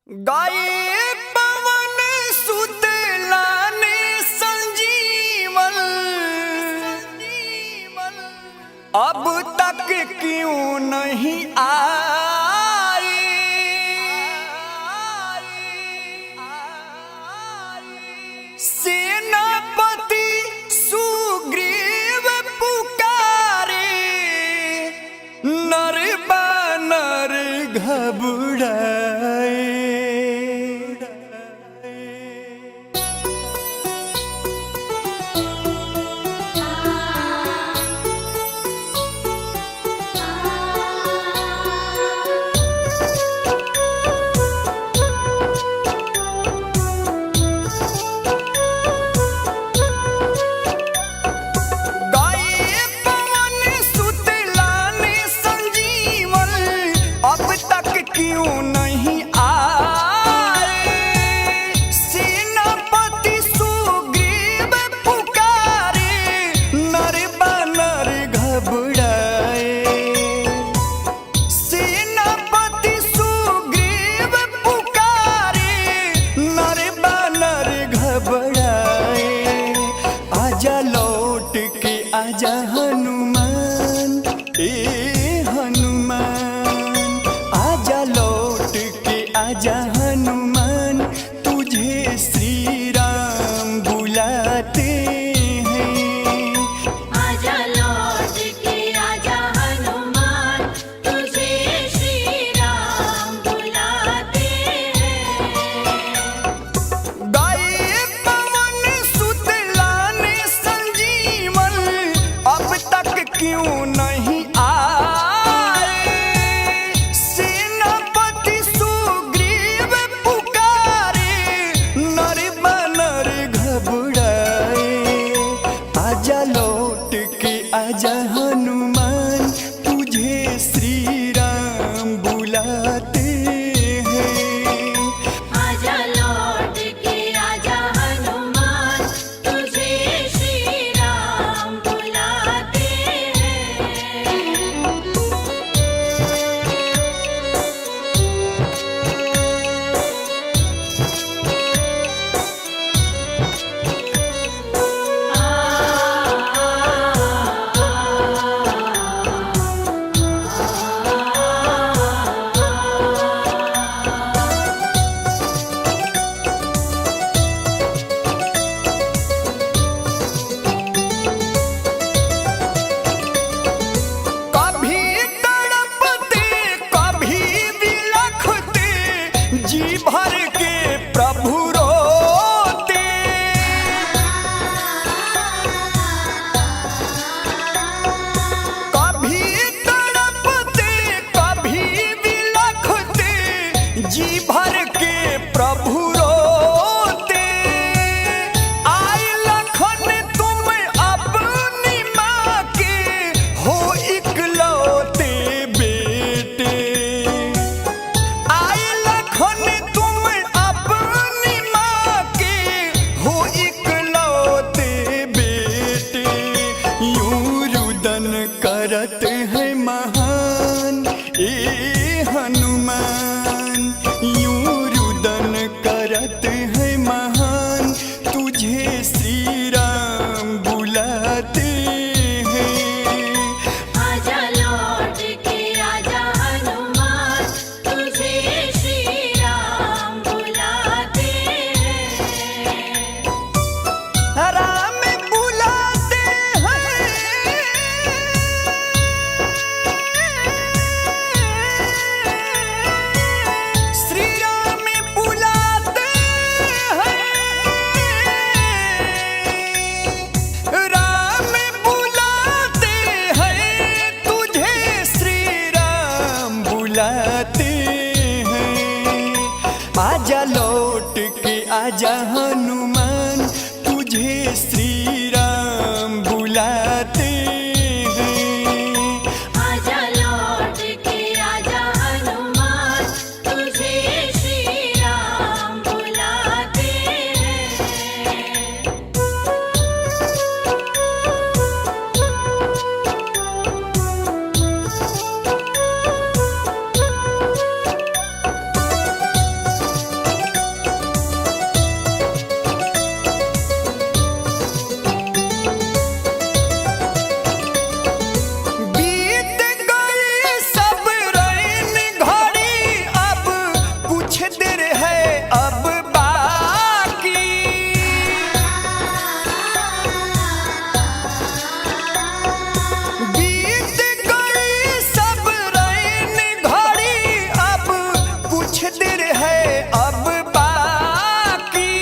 गाये पवन सुत लाने संजीवन, अब तक क्यों नहीं आई। सेनापति सुग्रीव पुकारे, नर बानर घबराए। क्यों नहीं आए। सेनापति सुग्रीव पुकारे, नर बानर घबराए। सेनापति सुग्रीव पुकारे, नर बानर घबराए। आजा लौट के आजा हनुमान, ए हनुमान आजा हनुमान, तुझे श्री राम बुलाते हैं। आजा लौट के आजा हनुमान, तुझे श्री राम बुलाते हैं। गाये पवन सुत लाने संजीवन, अब तक क्यों नहीं आजा हनुमान, तुझे श्री राम बुलाते हैं। आजा लौट के आजा हनुमान, तुझे श्री राम बुलाते हैं। जी भर के प्रभु रोते, कभी तड़पते कभी बिलखते, जी भर के प्रभु रोते। आए लखन तुम अपनी माँ के हो इकलौते बेटे। तुम अपनी माँ के हो इकलौते बेटे। यूं रुदन करत है महान, ए हनुमान यूं रुदन करत है महान, तुझे श्री राम बुलाते हैं। आजा लौट के आजा हनुमान, तुझे श्री राम बुलाते हैं। राम बुलाते हैं, श्री राम बुलाते हैं। राम बुलाते हैं, तुझे श्री राम बुलाते हैं। आजा लौट के आजा हनुमान, तुझे श्री राम बुलाते हैं। आजा लौट के आजा हनुमान, तुझे श्री राम बुलाते हैं। देर है अब बाकी,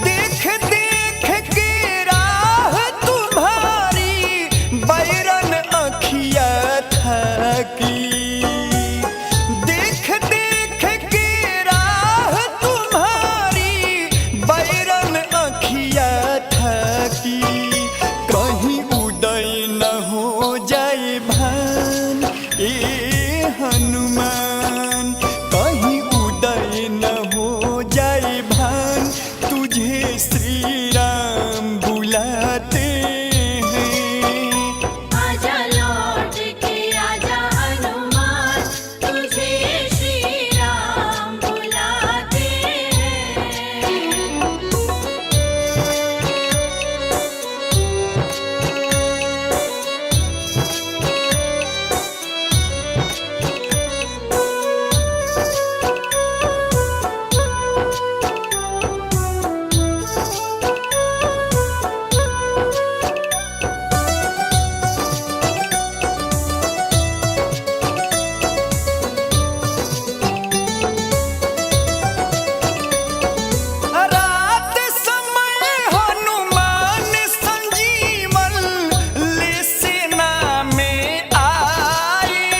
देख देख के राह तुम्हारी बैरन अखिया थकी। देख देख के राह तुम्हारी बैरन अखिया थकी। कहीं उदय न हो जाए भान ए हनुमान, कहीं उदय न हो जाए भान, तुझे श्री राम बुलाते हैं। आजा लौट के आजा हनुमान, तुझे श्री राम बुलाते हैं। रात समय हनुमान संजीवन ले सेना में आए।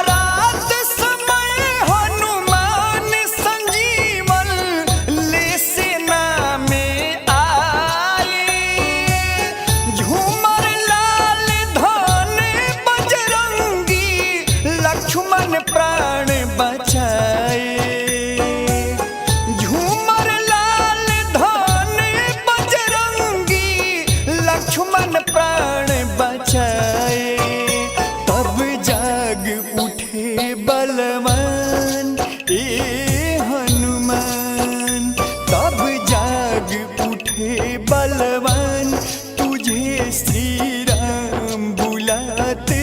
रात समय हनुमान संजीवन ले सेना में आए। झूमर लाल धन बजरंगी लक्ष्मण प्राण बचाए। झूमर लाल धन बजरंगी लक्ष्मण प्राण बचाए। तब जाग उठे बलवान ए हनुमान, तब जाग उठे बलवान, तुझे श्री राम बुलाते